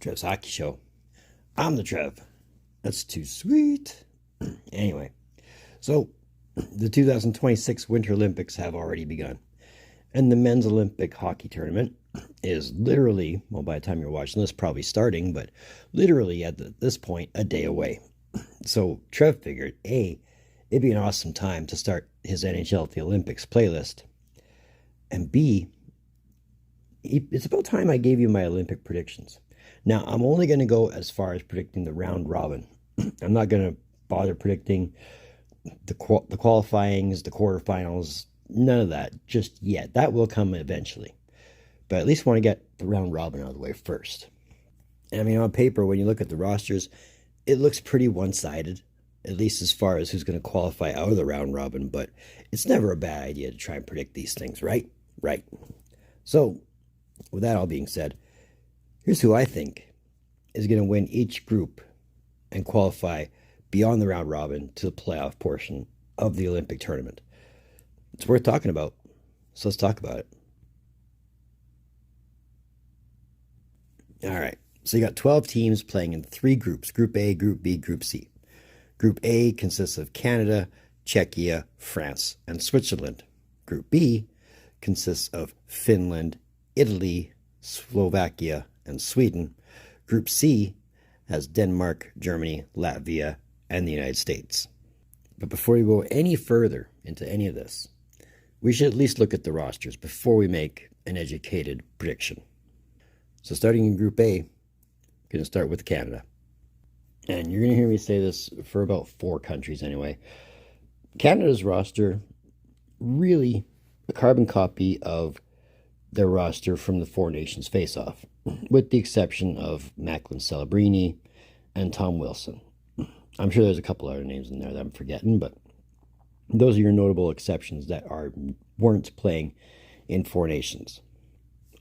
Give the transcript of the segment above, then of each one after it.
Trev's Hockey Show. I'm the Trev. That's too sweet. Anyway, so the 2026 Winter Olympics have already begun. And the men's Olympic hockey tournament is literally, well, by the time you're watching this, probably starting, but literally at this point, a day away. So Trev figured, A, it'd be an awesome time to start his NHL at the Olympics playlist. And B, it's about time I gave you my Olympic predictions. Now, I'm only going to go as far as predicting the round robin. I'm not going to bother predicting the qualifyings, the quarterfinals, none of that just yet. That will come eventually. But at least want to get the round robin out of the way first. And I mean, on paper, when you look at the rosters, it looks pretty one-sided, at least as far as who's going to qualify out of the round robin. But it's never a bad idea to try and predict these things, right? Right. So, with that all being said, here's who I think is going to win each group and qualify beyond the round robin to the playoff portion of the Olympic tournament. It's worth talking about, so let's talk about it. All right, so you got 12 teams playing in 3 groups, Group A, Group B, Group C. Group A consists of Canada, Czechia, France, and Switzerland. Group B consists of Finland, Italy, Slovakia, and Sweden. Group C has Denmark, Germany, Latvia, and the United States. But before we go any further into any of this, we should at least look at the rosters before we make an educated prediction. So starting in Group A, I'm going to start with Canada. And you're going to hear me say this for about 4 countries anyway. Canada's roster, really a carbon copy of their roster from the Four Nations face-off, with the exception of Macklin Celebrini and Tom Wilson. I'm sure there's a couple other names in there that I'm forgetting, but those are your notable exceptions that weren't playing in Four Nations.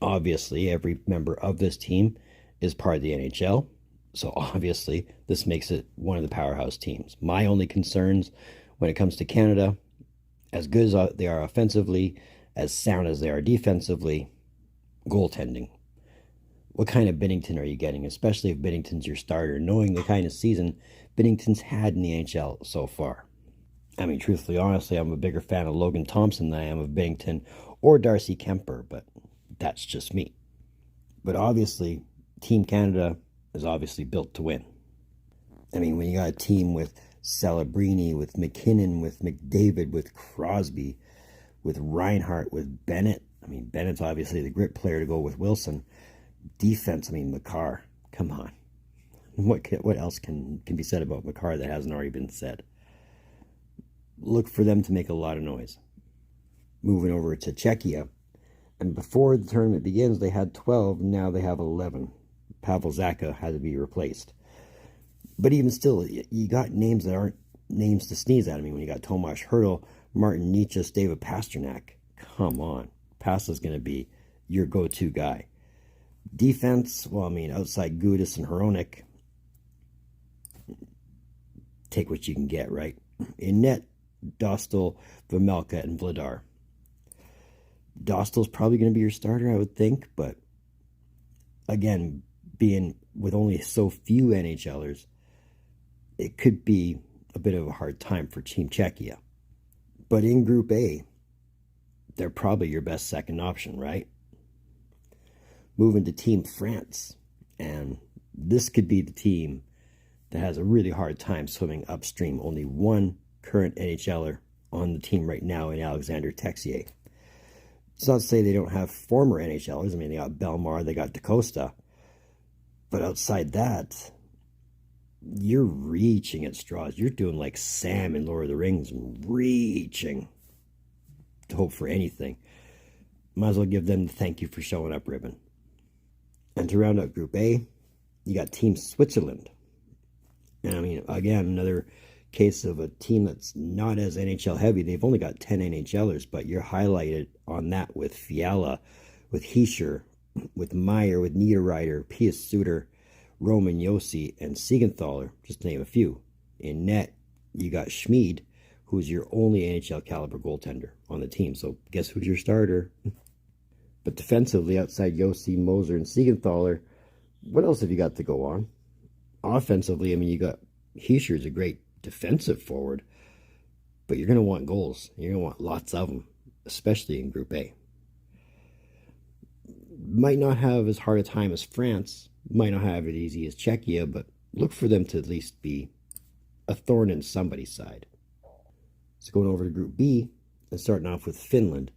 Obviously, every member of this team is part of the NHL, so obviously this makes it one of the powerhouse teams. My only concerns when it comes to Canada, as good as they are offensively, as sound as they are defensively, goaltending. What kind of Binnington are you getting, especially if Binnington's your starter, knowing the kind of season Binnington's had in the NHL so far? I mean, truthfully, honestly, I'm a bigger fan of Logan Thompson than I am of Binnington or Darcy Kemper, but that's just me. But obviously, Team Canada is obviously built to win. I mean, when you got a team with Celebrini, with McKinnon, with McDavid, with Crosby, with Reinhart, with Bennett. I mean, Bennett's obviously the grit player to go with Wilson. Defense, I mean, Makar. Come on. What else can be said about Makar that hasn't already been said? Look for them to make a lot of noise. Moving over to Czechia. And before the tournament begins, they had 12. Now they have 11. Pavel Zacha had to be replaced. But even still, you got names that aren't names to sneeze at. I mean, when you got Tomas Hertl, Martin Necas, David Pastrnak. Come on. Pasta's going to be your go-to guy. Defense, well, I mean, outside Gudis and Hronek, take what you can get, right? In net, Dostal, Vejmelka, and Vladar. Dostal's probably going to be your starter, I would think, but again, being with only so few NHLers, it could be a bit of a hard time for Team Czechia. But in Group A, they're probably your best second option, right? Moving to Team France, and this could be the team that has a really hard time swimming upstream. Only one current NHLer on the team right now in Alexander Texier. It's not to say they don't have former NHLers. I mean, they got Belmar, they got DaCosta. But outside that, you're reaching at straws. You're doing like Sam in Lord of the Rings, reaching to hope for anything. Might as well give them the thank you for showing up ribbon. And to round out Group A, you got Team Switzerland. And I mean, again, another case of a team that's not as NHL heavy. They've only got 10 NHLers, but you're highlighted on that with Fiala, with Hischer, with Meyer, with Niederreiter, Pius Suter, Roman Josi, and Siegenthaler, just to name a few. In net, you got Schmid, who's your only NHL caliber goaltender on the team. So guess who's your starter? But defensively, outside Josi, Moser, and Siegenthaler, what else have you got to go on? Offensively, I mean, you got Heischer's a great defensive forward, but you're going to want goals. You're going to want lots of them, especially in Group A. Might not have as hard a time as France, might not have it easy as Czechia, but look for them to at least be a thorn in somebody's side. So going over to Group B and starting off with Finland,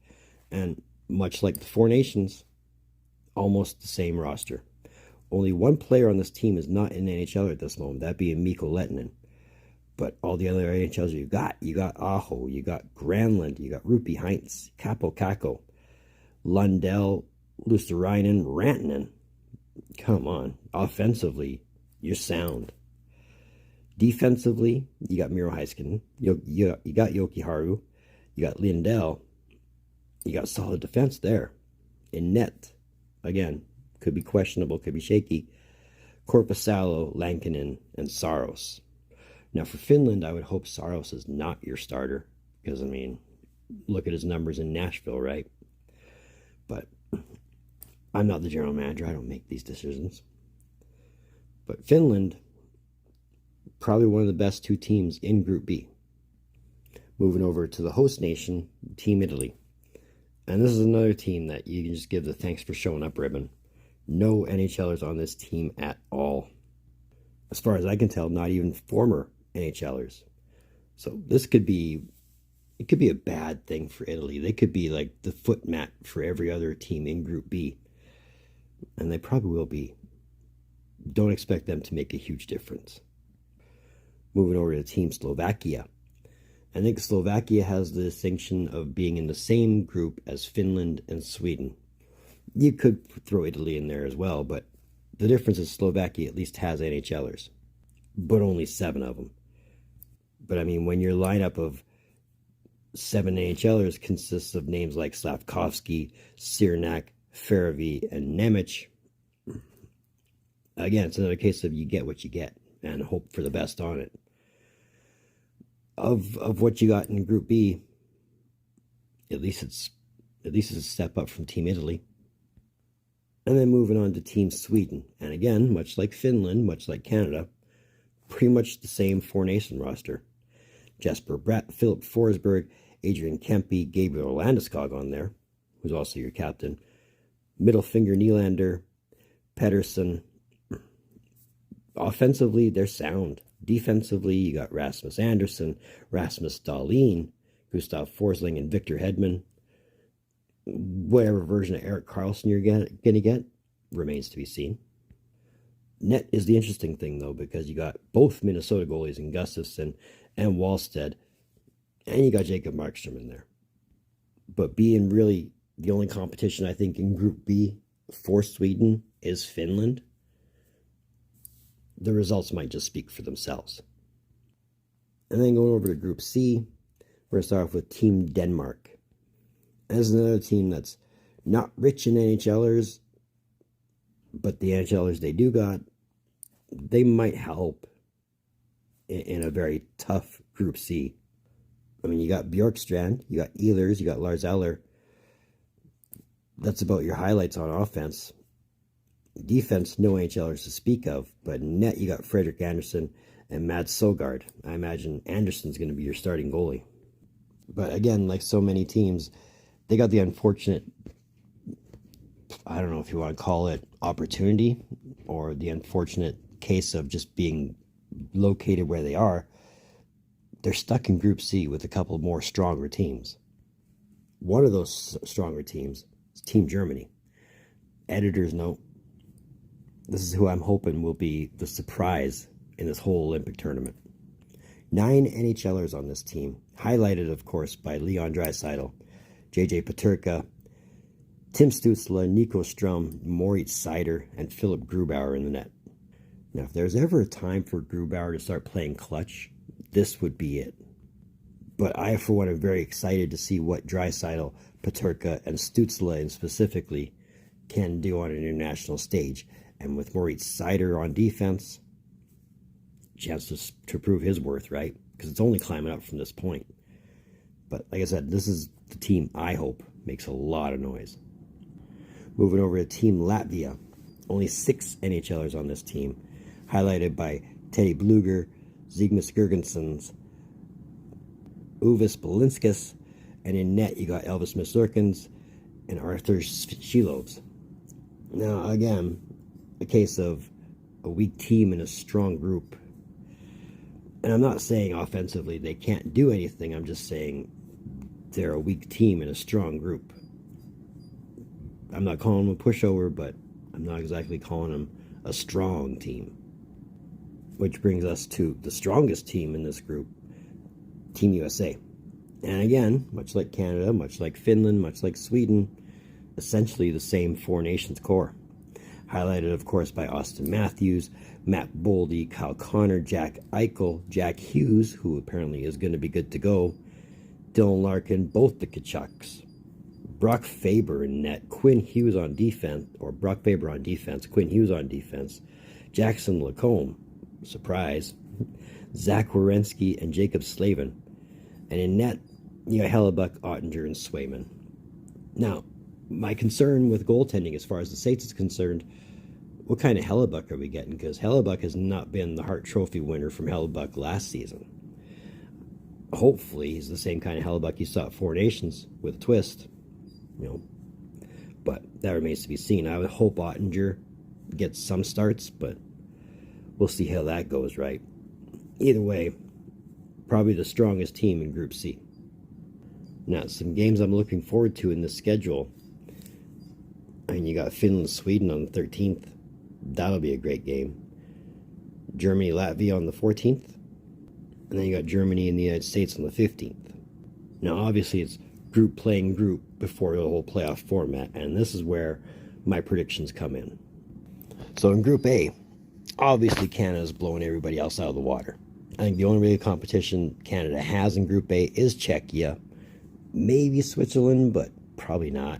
and much like the four nations, almost the same roster. Only one player on this team is not in NHL at this moment, that being Mikko Lehtinen. But all the other NHLs you got Aho, you got Granlund, you got Rupi Heinz, Capo Caco, Lundell, Luosterainen, Rantanen. Come on, offensively, you're sound. Defensively, you got Miro Heiskanen, you got Yoki Haru, you got Lindell, you got solid defense there. In net, again, could be questionable, could be shaky. Korpisalo, Lankinen, and Saros. Now for Finland, I would hope Saros is not your starter, because, I mean, look at his numbers in Nashville, right? But I'm not the general manager. I don't make these decisions. But Finland, probably one of the best two teams in Group B. Moving over to the host nation, Team Italy. And this is another team that you can just give the thanks for showing up ribbon. No NHLers on this team at all. As far as I can tell, not even former NHLers. So this could be, it could be a bad thing for Italy. They could be like the foot mat for every other team in Group B. And they probably will be. Don't expect them to make a huge difference. Moving over to Team Slovakia. I think Slovakia has the distinction of being in the same group as Finland and Sweden. You could throw Italy in there as well, but the difference is Slovakia at least has NHLers, but only 7 of them. But I mean, when your lineup of 7 NHLers consists of names like Slavkovsky, Cernak, Faravi, and Nemec, again, it's another case of you get what you get and hope for the best on it. Of what you got in Group B, at least it's a step up from Team Italy. And then moving on to Team Sweden. And again, much like Finland, much like Canada, pretty much the same four-nation roster. Jesper Bratt, Philip Forsberg, Adrian Kempe, Gabriel Landeskog on there, who's also your captain. Middle finger Nylander, Pettersson. Offensively, they're sound. Defensively, you got Rasmus Andersson, Rasmus Dahlin, Gustav Forsling, and Victor Hedman. Whatever version of Erik Karlsson you're going to get remains to be seen. Net is the interesting thing, though, because you got both Minnesota goalies in Gustafsson and Wallstead, and you got Jacob Markstrom in there. But being really the only competition, I think, in Group B for Sweden is Finland, the results might just speak for themselves. And then going over to Group C, we're going to start off with Team Denmark. As another team that's not rich in NHLers, but the NHLers they do got, they might help in a very tough Group C. I mean, you got Bjorkstrand, you got Ehlers, you got Lars Eller. That's about your highlights on offense. Defense, no NHLers to speak of, but in net, you got Fredrik Andersson and Mads Sogard. I imagine Andersson's going to be your starting goalie. But again, like so many teams, they got the unfortunate, I don't know if you want to call it opportunity, or the unfortunate case of just being located where they are. They're stuck in Group C with a couple more stronger teams. One of those stronger teams is Team Germany. Editors note, this is who I'm hoping will be the surprise in this whole Olympic tournament. 9 NHLers on this team, highlighted, of course, by Leon Draisaitl, JJ Peterka, Tim Stützle, Nico Strum, Moritz Seider, and Philip Grubauer in the net. Now, if there's ever a time for Grubauer to start playing clutch, this would be it. But I, for one, am very excited to see what Draisaitl, Peterka, and Stützle specifically can do on an international stage. And with Moritz Seider on defense, chance to prove his worth, right? Because it's only climbing up from this point. But like I said, this is the team I hope makes a lot of noise. Moving over to Team Latvia. Only 6 NHLers on this team, highlighted by Teddy Bluger, Zygmunt Girgensons, Uvis Belinskas, and in net you got Elvis Mesurkins and Arthur Shilovs. Now, again, a case of a weak team in a strong group. And I'm not saying offensively they can't do anything. I'm just saying they're a weak team in a strong group. I'm not calling them a pushover, but I'm not exactly calling them a strong team. Which brings us to the strongest team in this group, Team USA. And again, much like Canada, much like Finland, much like Sweden, essentially the same four nations core. Highlighted, of course, by Austin Matthews, Matt Boldy, Kyle Connor, Jack Eichel, Jack Hughes, who apparently is going to be good to go, Dylan Larkin, both the Kachucks, Brock Faber in net, Quinn Hughes on defense, or Brock Faber on defense, Quinn Hughes on defense, Jackson Lacombe, surprise, Zach Werenski, and Jacob Slavin. And in net, you got Hellebuck, Ottinger, and Swayman. Now, my concern with goaltending as far as the States is concerned, what kind of Hellebuck are we getting? Because Hellebuck has not been the Hart Trophy winner from Hellebuck last season. Hopefully, he's the same kind of Hellebuck you saw at Four Nations with a twist. But that remains to be seen. I would hope Ottinger gets some starts, but we'll see how that goes, right? Either way, probably the strongest team in Group C. Now, some games I'm looking forward to in this schedule. And you got Finland, Sweden on the 13th. That'll be a great game. Germany, Latvia on the 14th. And then you got Germany and the United States on the 15th. Now, obviously, it's group playing group before the whole playoff format. And this is where my predictions come in. So in Group A, obviously Canada's blowing everybody else out of the water. I think the only real competition Canada has in Group A is Czechia. Maybe Switzerland, but probably not.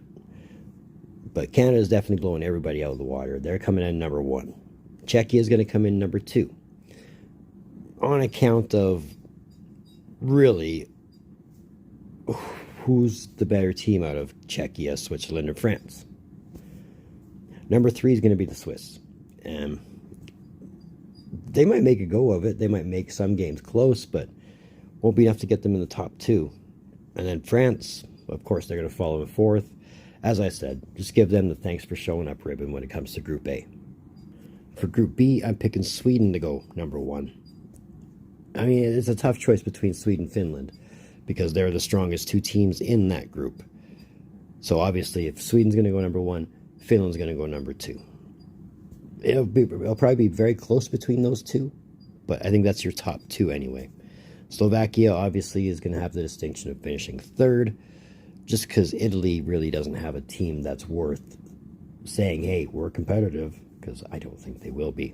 But Canada is definitely blowing everybody out of the water. They're coming in number 1. Czechia is going to come in number 2. On account of, really, who's the better team out of Czechia, Switzerland, and France? Number 3 is going to be the Swiss. They might make a go of it. They might make some games close, but won't be enough to get them in the top 2. And then France, of course, they're going to follow in 4th. As I said, just give them the thanks for showing up ribbon when it comes to Group A. For Group B, I'm picking Sweden to go number 1. I mean, it's a tough choice between Sweden and Finland because they're the strongest 2 teams in that group. So obviously, if Sweden's going to go number 1, Finland's going to go number 2. It'll probably be very close between those 2, but I think that's your top 2 anyway. Slovakia obviously is going to have the distinction of finishing 3rd, just because Italy really doesn't have a team that's worth saying, hey, we're competitive, because I don't think they will be.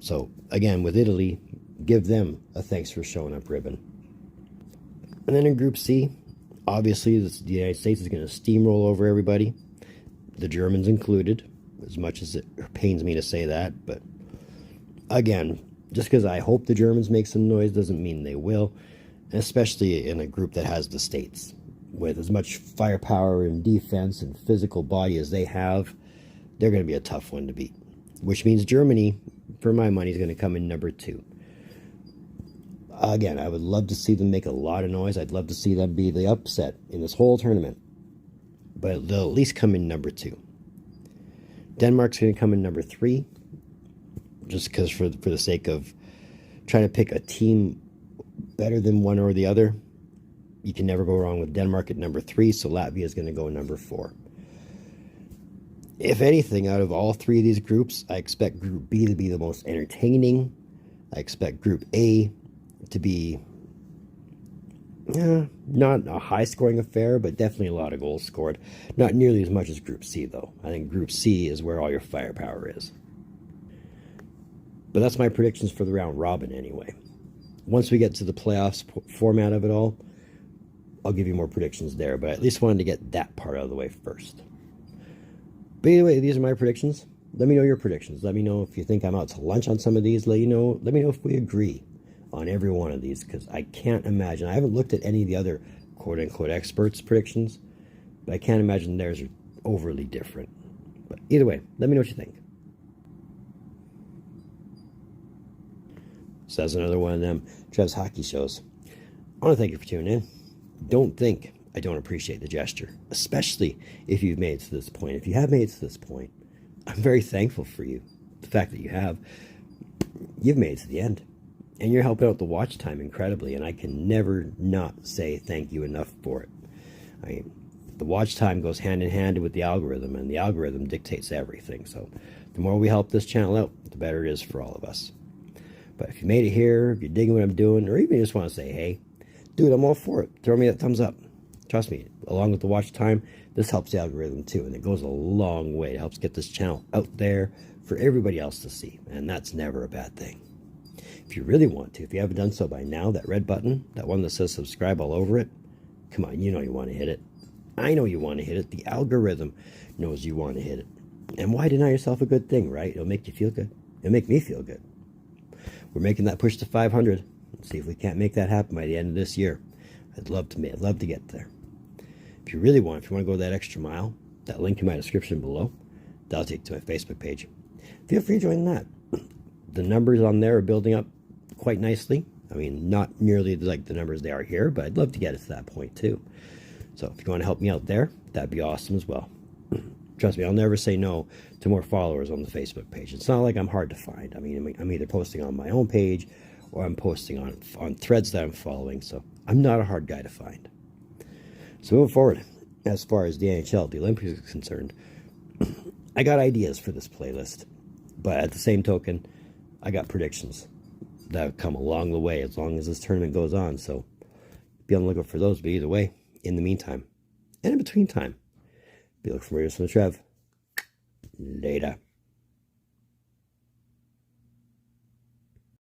So, again, with Italy, give them a thanks for showing up ribbon. And then in Group C, obviously the United States is going to steamroll over everybody, the Germans included, as much as it pains me to say that. But, again, just because I hope the Germans make some noise doesn't mean they will, especially in a group that has the States. With as much firepower and defense and physical body as they have, they're going to be a tough one to beat. Which means Germany, for my money, is going to come in number 2. Again, I would love to see them make a lot of noise. I'd love to see them be the upset in this whole tournament. But they'll at least come in number 2. Denmark's going to come in number 3. Just because for the sake of trying to pick a team better than one or the other. You can never go wrong with Denmark at number 3, so Latvia is going to go number 4. If anything, out of all 3 of these groups, I expect Group B to be the most entertaining. I expect Group A to be not a high-scoring affair, but definitely a lot of goals scored. Not nearly as much as Group C, though. I think Group C is where all your firepower is. But that's my predictions for the round robin, anyway. Once we get to the playoffs format of it all, I'll give you more predictions there, but I at least wanted to get that part out of the way first. But either way, these are my predictions. Let me know your predictions. Let me know if you think I'm out to lunch on some of these. Let me know if we agree on every one of these, because I can't imagine. I haven't looked at any of the other quote-unquote experts' predictions, but I can't imagine theirs are overly different. But either way, let me know what you think. So that's another one of them Trev's hockey shows. I want to thank you for tuning in. Don't think I don't appreciate the gesture, especially if you've made it to this point. If you have made it to this point, I'm very thankful for you. The fact that you've made it to the end. And you're helping out the watch time incredibly, and I can never not say thank you enough for it. I mean, the watch time goes hand in hand with the algorithm, and the algorithm dictates everything. So the more we help this channel out, the better it is for all of us. But if you made it here, if you're digging what I'm doing, or even you just want to say, hey, dude, I'm all for it, throw me that thumbs up. Trust me, along with the watch time, this helps the algorithm too, and it goes a long way. It helps get this channel out there for everybody else to see, and that's never a bad thing. If you really want to, if you haven't done so by now, that red button, that one that says subscribe all over it, come on, you know you want to hit it. I know you want to hit it. The algorithm knows you want to hit it. And why deny yourself a good thing, right? It'll make you feel good. It'll make me feel good. We're making that push to 500. Let's see if we can't make that happen by the end of this year. I'd love to get there. If you really want, if you want to go that extra mile, that link in my description below, that'll take you to my Facebook page. Feel free to join that. The numbers on there are building up quite nicely. I mean, not nearly like the numbers they are here, but I'd love to get it to that point too. So if you want to help me out there, that'd be awesome as well. Trust me, I'll never say no to more followers on the Facebook page. It's not like I'm hard to find. I mean, I'm either posting on my own page or I'm posting on threads that I'm following. So I'm not a hard guy to find. So moving forward, as far as the NHL, the Olympics is concerned, I got ideas for this playlist. But at the same token, I got predictions that have come along the way as long as this tournament goes on. So be on the lookout for those. But either way, in the meantime, and in between time, be looking for videos from the Trev. Later.